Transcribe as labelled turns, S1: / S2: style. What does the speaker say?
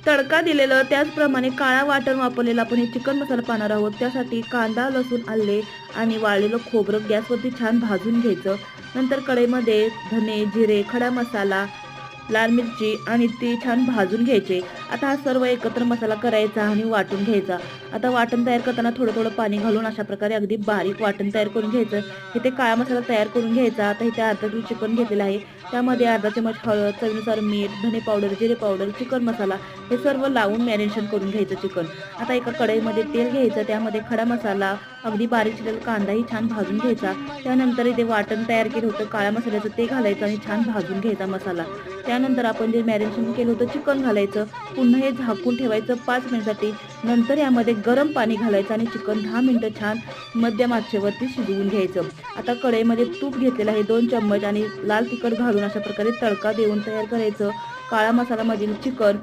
S1: तडका दिलेलं त्याचप्रमाणे काळा वाटण वापरलेलं आपण हे चिकन मसाला पाहणार आहोत. त्यासाठी कांदा, लसूण, आले आणि वाळलेलं खोबरं गॅसवरती छान भाजून घ्यायचं. नंतर कढईमध्ये धने, जिरे, खडा मसाला, लाल मिरची आणि ते छान भाजून घ्यायचे. आता हा सर्व एकत्र मसाला करायचा आणि वाटून घ्यायचा. आता वाटण तयार करताना थोडं थोडं पाणी घालून अशा प्रकारे अगदी बारीक वाटण तयार करून घ्यायचं. इथे काळा मसाला तयार करून घ्यायचा. आता इथे अर्धा किलो चिकन घेतलेलं आहे. त्यामध्ये अर्धा चमच हळद, चवीनुसार मीठ, धने पावडर, जिरे पावडर, चिकन मसाला हे सर्व लावून मॅरिनेशन करून घ्यायचं चिकन. आता एका कढईमध्ये तेल घ्यायचं. त्यामध्ये खडा मसाला, अगदी बारीक चिरलेला कांदाही छान भाजून घ्यायचा. त्यानंतर इथे वाटण तयार केलं होतं काळ्या मसाल्याचं ते घालायचं आणि छान भाजून घ्यायचा मसाला. त्यानंतर आपण जे मॅरिनेशन केलं होतं चिकन घालायचं. पुन्हा हे झाकून ठेवायचं 5 मिनिटासाठी. नंतर यामध्ये गरम पाणी घालायचं आणि चिकन 10 मिनिटं छान मध्यम आचेवरती शिजवून घ्यायचं. आता कढईमध्ये तूप घेतलेलं आहे 2 चम्मच आणि लाल तिखट घालून अशा प्रकारे तडका देऊन तयार करायचं. काळा मसालामधील चिकन